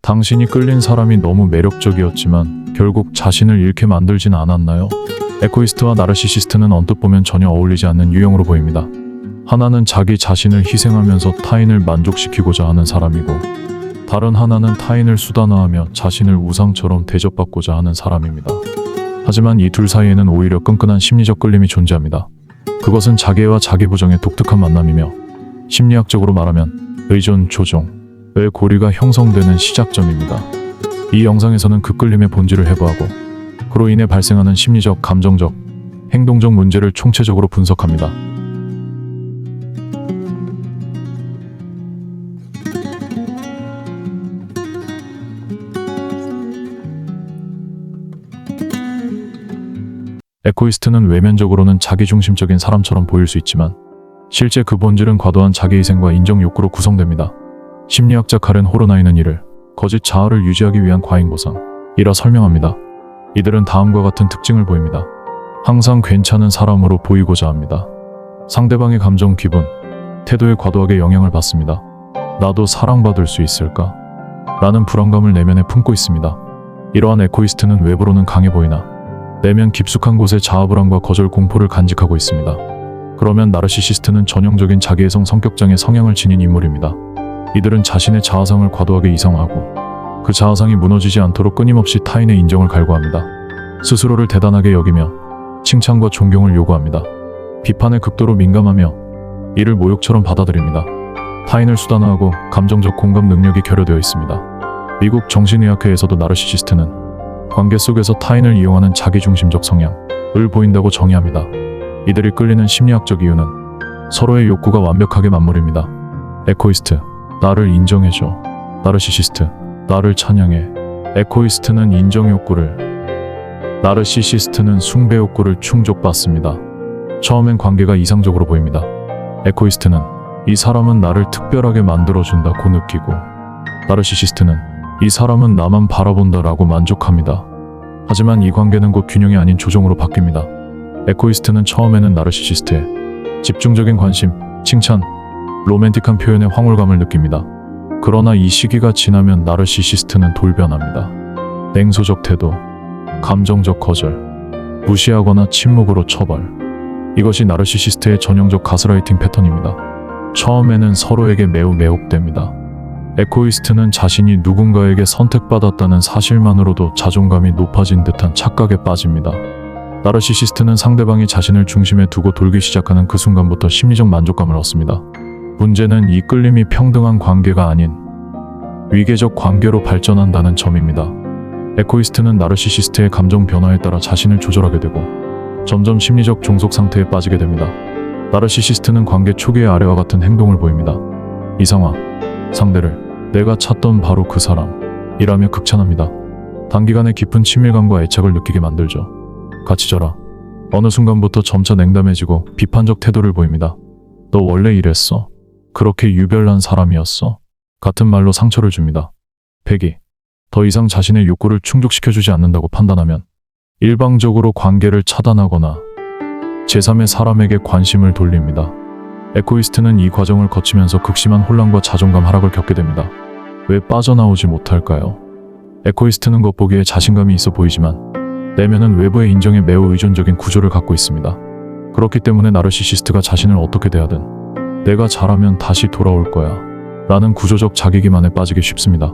당신이 끌린 사람이 너무 매력적이었지만 결국 자신을 잃게 만들진 않았나요? 에코이스트와 나르시시스트는 언뜻 보면 전혀 어울리지 않는 유형으로 보입니다. 하나는 자기 자신을 희생하면서 타인을 만족시키고자 하는 사람이고, 다른 하나는 타인을 수단화하며 자신을 우상처럼 대접받고자 하는 사람입니다. 하지만 이 둘 사이에는 오히려 끈끈한 심리적 끌림이 존재합니다. 그것은 자기애와 자기부정의 독특한 만남이며, 심리학적으로 말하면 의존, 조종의 고리가 형성되는 시작점입니다. 이 영상에서는 그 끌림의 본질을 해부하고, 그로 인해 발생하는 심리적, 감정적, 행동적 문제를 총체적으로 분석합니다. 에코이스트는 외면적으로는 자기중심적인 사람처럼 보일 수 있지만 실제 그 본질은 과도한 자기희생과 인정 욕구로 구성됩니다. 심리학자 카렌 호르나이는 이를 거짓 자아를 유지하기 위한 과잉 보상이라 설명합니다. 이들은 다음과 같은 특징을 보입니다. 항상 괜찮은 사람으로 보이고자 합니다. 상대방의 감정, 기분, 태도에 과도하게 영향을 받습니다. 나도 사랑받을 수 있을까? 라는 불안감을 내면에 품고 있습니다. 이러한 에코이스트는 외부로는 강해 보이나 내면 깊숙한 곳에 자아불안과 거절 공포를 간직하고 있습니다. 그러면 나르시시스트는 전형적인 자기애성 성격장애 성향을 지닌 인물입니다. 이들은 자신의 자아상을 과도하게 이성화하고 그 자아상이 무너지지 않도록 끊임없이 타인의 인정을 갈구합니다. 스스로를 대단하게 여기며 칭찬과 존경을 요구합니다. 비판에 극도로 민감하며 이를 모욕처럼 받아들입니다. 타인을 수단화하고 감정적 공감 능력이 결여되어 있습니다. 미국 정신의학회에서도 나르시시스트는 관계 속에서 타인을 이용하는 자기중심적 성향을 보인다고 정의합니다. 이들이 끌리는 심리학적 이유는 서로의 욕구가 완벽하게 맞물립니다. 에코이스트, 나를 인정해줘. 나르시시스트, 나를 찬양해. 에코이스트는 인정 욕구를, 나르시시스트는 숭배 욕구를 충족받습니다. 처음엔 관계가 이상적으로 보입니다. 에코이스트는 이 사람은 나를 특별하게 만들어준다고 느끼고, 나르시시스트는 이 사람은 나만 바라본다라고 만족합니다. 하지만 이 관계는 곧 균형이 아닌 조종으로 바뀝니다. 에코이스트는 처음에는 나르시시스트의 집중적인 관심, 칭찬, 로맨틱한 표현에 황홀감을 느낍니다. 그러나 이 시기가 지나면 나르시시스트는 돌변합니다. 냉소적 태도, 감정적 거절, 무시하거나 침묵으로 처벌. 이것이 나르시시스트의 전형적 가스라이팅 패턴입니다. 처음에는 서로에게 매우 매혹됩니다. 에코이스트는 자신이 누군가에게 선택받았다는 사실만으로도 자존감이 높아진 듯한 착각에 빠집니다. 나르시시스트는 상대방이 자신을 중심에 두고 돌기 시작하는 그 순간부터 심리적 만족감을 얻습니다. 문제는 이 끌림이 평등한 관계가 아닌 위계적 관계로 발전한다는 점입니다. 에코이스트는 나르시시스트의 감정 변화에 따라 자신을 조절하게 되고 점점 심리적 종속 상태에 빠지게 됩니다. 나르시시스트는 관계 초기의 아래와 같은 행동을 보입니다. 이상화, 상대를 내가 찾던 바로 그 사람이라며 극찬합니다. 단기간에 깊은 친밀감과 애착을 느끼게 만들죠. 같이 져라. 어느 순간부터 점차 냉담해지고 비판적 태도를 보입니다. 너 원래 이랬어. 그렇게 유별난 사람이었어. 같은 말로 상처를 줍니다. 패기. 더 이상 자신의 욕구를 충족시켜주지 않는다고 판단하면 일방적으로 관계를 차단하거나 제3의 사람에게 관심을 돌립니다. 에코이스트는 이 과정을 거치면서 극심한 혼란과 자존감 하락을 겪게 됩니다. 왜 빠져나오지 못할까요? 에코이스트는 겉보기에 자신감이 있어 보이지만 내면은 외부의 인정에 매우 의존적인 구조를 갖고 있습니다. 그렇기 때문에 나르시시스트가 자신을 어떻게 대하든 내가 잘하면 다시 돌아올 거야 라는 구조적 자기기만에 빠지기 쉽습니다.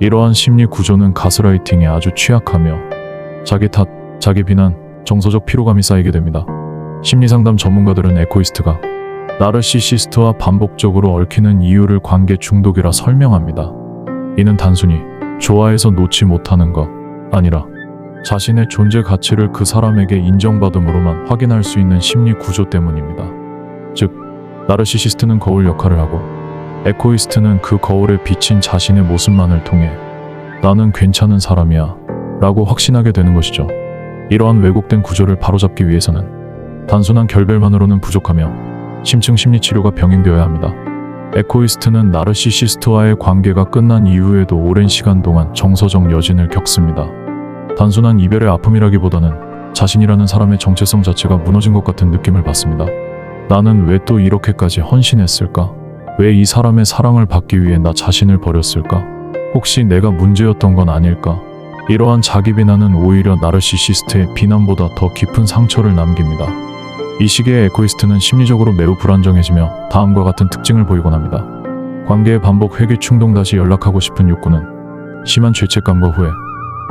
이러한 심리 구조는 가스라이팅에 아주 취약하며 자기 탓, 자기 비난, 정서적 피로감이 쌓이게 됩니다. 심리상담 전문가들은 에코이스트가 나르시시스트와 반복적으로 얽히는 이유를 관계 중독이라 설명합니다. 이는 단순히 좋아해서 놓지 못하는 것 아니라 자신의 존재 가치를 그 사람에게 인정받음으로만 확인할 수 있는 심리 구조 때문입니다. 즉, 나르시시스트는 거울 역할을 하고 에코이스트는 그 거울에 비친 자신의 모습만을 통해 나는 괜찮은 사람이야 라고 확신하게 되는 것이죠. 이러한 왜곡된 구조를 바로잡기 위해서는 단순한 결별만으로는 부족하며 심층 심리치료가 병행되어야 합니다. 에코이스트는 나르시시스트와의 관계가 끝난 이후에도 오랜 시간 동안 정서적 여진을 겪습니다. 단순한 이별의 아픔이라기보다는 자신이라는 사람의 정체성 자체가 무너진 것 같은 느낌을 받습니다. 나는 왜 또 이렇게까지 헌신했을까? 왜 이 사람의 사랑을 받기 위해 나 자신을 버렸을까? 혹시 내가 문제였던 건 아닐까? 이러한 자기 비난은 오히려 나르시시스트의 비난보다 더 깊은 상처를 남깁니다. 이 시기에 에고이스트는 심리적으로 매우 불안정해지며 다음과 같은 특징을 보이곤 합니다. 관계의 반복, 회귀, 충동, 다시 연락하고 싶은 욕구는 심한 죄책감과 후회,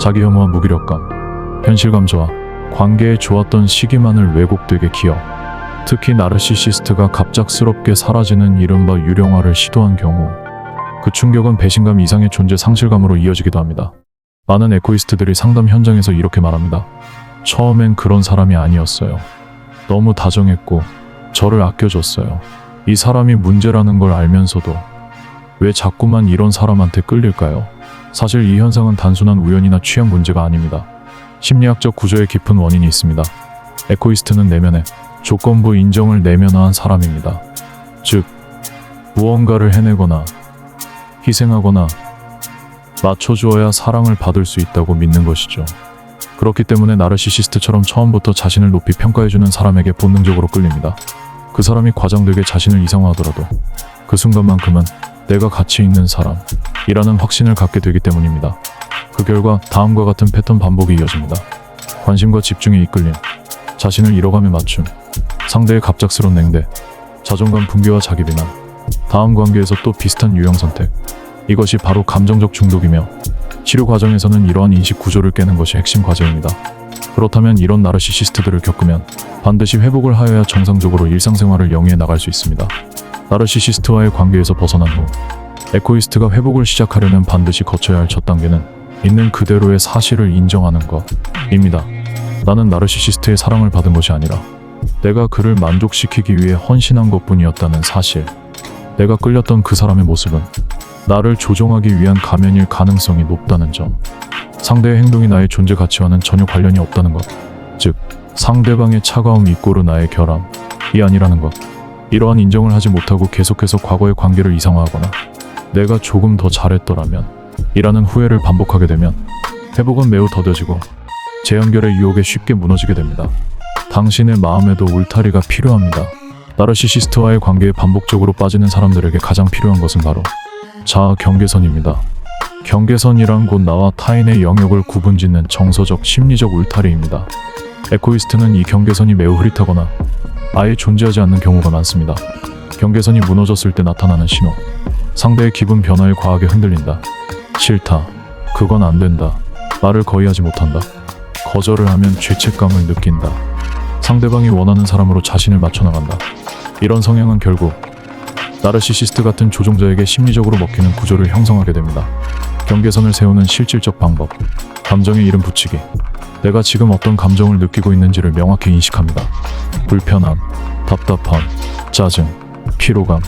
자기 혐오와 무기력감, 현실감소와 관계에 좋았던 시기만을 왜곡되게 기억, 특히 나르시시스트가 갑작스럽게 사라지는 이른바 유령화를 시도한 경우 그 충격은 배신감 이상의 존재 상실감으로 이어지기도 합니다. 많은 에고이스트들이 상담 현장에서 이렇게 말합니다. 처음엔 그런 사람이 아니었어요. 너무 다정했고 저를 아껴줬어요. 이 사람이 문제라는 걸 알면서도 왜 자꾸만 이런 사람한테 끌릴까요? 사실 이 현상은 단순한 우연이나 취향 문제가 아닙니다. 심리학적 구조에 깊은 원인이 있습니다. 에고이스트는 내면에 조건부 인정을 내면화한 사람입니다. 즉, 무언가를 해내거나 희생하거나 맞춰주어야 사랑을 받을 수 있다고 믿는 것이죠. 그렇기 때문에 나르시시스트처럼 처음부터 자신을 높이 평가해주는 사람에게 본능적으로 끌립니다. 그 사람이 과장되게 자신을 이상화하더라도 그 순간만큼은 내가 가치 있는 사람이라는 확신을 갖게 되기 때문입니다. 그 결과 다음과 같은 패턴 반복이 이어집니다. 관심과 집중에 이끌림, 자신을 잃어감에 맞춤, 상대의 갑작스러운 냉대, 자존감 붕괴와 자기 비난, 다음 관계에서 또 비슷한 유형 선택. 이것이 바로 감정적 중독이며 치료 과정에서는 이러한 인식 구조를 깨는 것이 핵심 과제입니다. 그렇다면 이런 나르시시스트들을 겪으면 반드시 회복을 하여야 정상적으로 일상생활을 영위해 나갈 수 있습니다. 나르시시스트와의 관계에서 벗어난 후 에고이스트가 회복을 시작하려면 반드시 거쳐야 할 첫 단계는 있는 그대로의 사실을 인정하는 것입니다. 나는 나르시시스트의 사랑을 받은 것이 아니라 내가 그를 만족시키기 위해 헌신한 것뿐이었다는 사실. 내가 끌렸던 그 사람의 모습은 나를 조종하기 위한 가면일 가능성이 높다는 점. 상대의 행동이 나의 존재 가치와는 전혀 관련이 없다는 것. 즉, 상대방의 차가움 이꼬르 나의 결함이 아니라는 것. 이러한 인정을 하지 못하고 계속해서 과거의 관계를 이상화하거나 내가 조금 더 잘했더라면 이라는 후회를 반복하게 되면 회복은 매우 더뎌지고 재연결의 유혹에 쉽게 무너지게 됩니다. 당신의 마음에도 울타리가 필요합니다. 나르시시스트와의 관계에 반복적으로 빠지는 사람들에게 가장 필요한 것은 바로 자아 경계선입니다. 경계선이란 곧 나와 타인의 영역을 구분짓는 정서적 심리적 울타리입니다. 에고이스트는 이 경계선이 매우 흐릿하거나 아예 존재하지 않는 경우가 많습니다. 경계선이 무너졌을 때 나타나는 신호. 상대의 기분 변화에 과하게 흔들린다. 싫다. 그건 안 된다. 말을 거의 하지 못한다. 거절을 하면 죄책감을 느낀다. 상대방이 원하는 사람으로 자신을 맞춰나간다. 이런 성향은 결국 나르시시스트 같은 조종자에게 심리적으로 먹히는 구조를 형성하게 됩니다. 경계선을 세우는 실질적 방법. 감정에 이름 붙이기. 내가 지금 어떤 감정을 느끼고 있는지를 명확히 인식합니다. 불편함, 답답함, 짜증, 피로감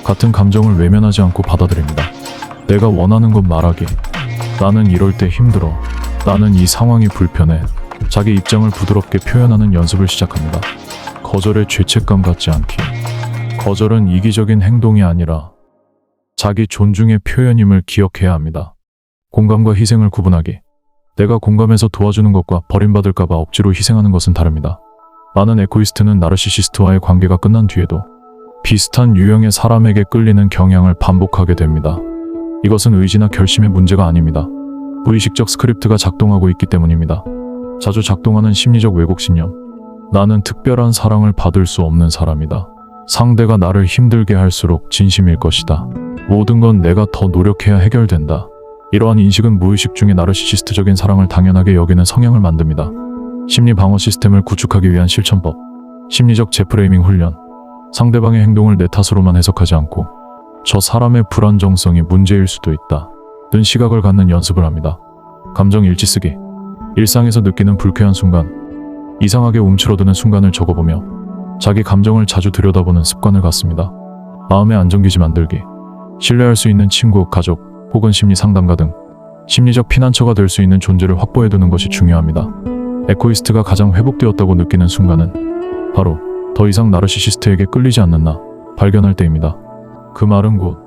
같은 감정을 외면하지 않고 받아들입니다. 내가 원하는 것 말하기. 나는 이럴 때 힘들어. 나는 이 상황이 불편해. 자기 입장을 부드럽게 표현하는 연습을 시작합니다. 거절에 죄책감 갖지 않기. 거절은 이기적인 행동이 아니라 자기 존중의 표현임을 기억해야 합니다. 공감과 희생을 구분하기. 내가 공감해서 도와주는 것과 버림받을까봐 억지로 희생하는 것은 다릅니다. 많은 에고이스트는 나르시시스트와의 관계가 끝난 뒤에도 비슷한 유형의 사람에게 끌리는 경향을 반복하게 됩니다. 이것은 의지나 결심의 문제가 아닙니다. 무의식적 스크립트가 작동하고 있기 때문입니다. 자주 작동하는 심리적 왜곡 신념. 나는 특별한 사랑을 받을 수 없는 사람이다. 상대가 나를 힘들게 할수록 진심일 것이다. 모든 건 내가 더 노력해야 해결된다. 이러한 인식은 무의식 중에 나르시시스트적인 사랑을 당연하게 여기는 성향을 만듭니다. 심리 방어 시스템을 구축하기 위한 실천법. 심리적 재프레이밍 훈련. 상대방의 행동을 내 탓으로만 해석하지 않고 저 사람의 불안정성이 문제일 수도 있다 는 시각을 갖는 연습을 합니다. 감정 일지 쓰기. 일상에서 느끼는 불쾌한 순간, 이상하게 움츠러드는 순간을 적어보며 자기 감정을 자주 들여다보는 습관을 갖습니다. 마음의 안정기지 만들기. 신뢰할 수 있는 친구, 가족, 혹은 심리 상담가 등 심리적 피난처가 될 수 있는 존재를 확보해두는 것이 중요합니다. 에고이스트가 가장 회복되었다고 느끼는 순간은 바로 더 이상 나르시시스트에게 끌리지 않는 나 발견할 때입니다. 그 말은 곧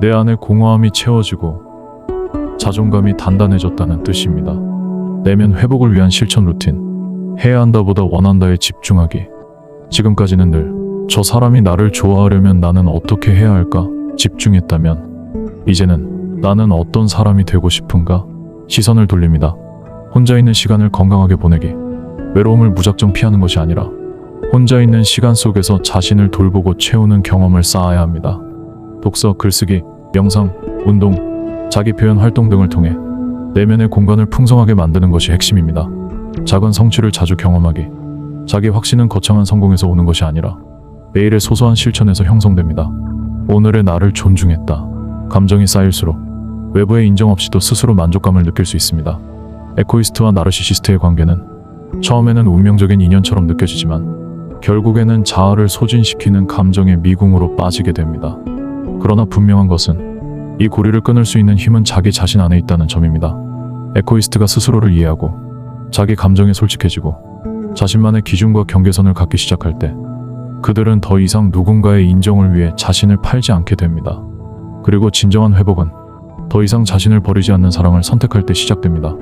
내 안에 공허함이 채워지고 자존감이 단단해졌다는 뜻입니다. 내면 회복을 위한 실천 루틴. 해야 한다보다 원한다에 집중하기. 지금까지는 늘 저 사람이 나를 좋아하려면 나는 어떻게 해야 할까 집중했다면 이제는 나는 어떤 사람이 되고 싶은가? 시선을 돌립니다. 혼자 있는 시간을 건강하게 보내기. 외로움을 무작정 피하는 것이 아니라 혼자 있는 시간 속에서 자신을 돌보고 채우는 경험을 쌓아야 합니다. 독서, 글쓰기, 명상, 운동, 자기 표현 활동 등을 통해 내면의 공간을 풍성하게 만드는 것이 핵심입니다. 작은 성취를 자주 경험하기. 자기 확신은 거창한 성공에서 오는 것이 아니라 매일의 소소한 실천에서 형성됩니다. 오늘의 나를 존중했다. 감정이 쌓일수록 외부의 인정 없이도 스스로 만족감을 느낄 수 있습니다. 에코이스트와 나르시시스트의 관계는 처음에는 운명적인 인연처럼 느껴지지만 결국에는 자아를 소진시키는 감정의 미궁으로 빠지게 됩니다. 그러나 분명한 것은 이 고리를 끊을 수 있는 힘은 자기 자신 안에 있다는 점입니다. 에코이스트가 스스로를 이해하고 자기 감정에 솔직해지고 자신만의 기준과 경계선을 갖기 시작할 때 그들은 더 이상 누군가의 인정을 위해 자신을 팔지 않게 됩니다. 그리고 진정한 회복은 더 이상 자신을 버리지 않는 사랑을 선택할 때 시작됩니다.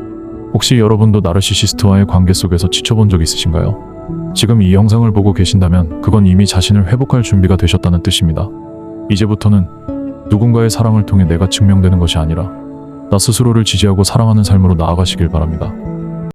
혹시 여러분도 나르시시스트와의 관계 속에서 지쳐본 적 있으신가요? 지금 이 영상을 보고 계신다면 그건 이미 자신을 회복할 준비가 되셨다는 뜻입니다. 이제부터는 누군가의 사랑을 통해 내가 증명되는 것이 아니라 나 스스로를 지지하고 사랑하는 삶으로 나아가시길 바랍니다.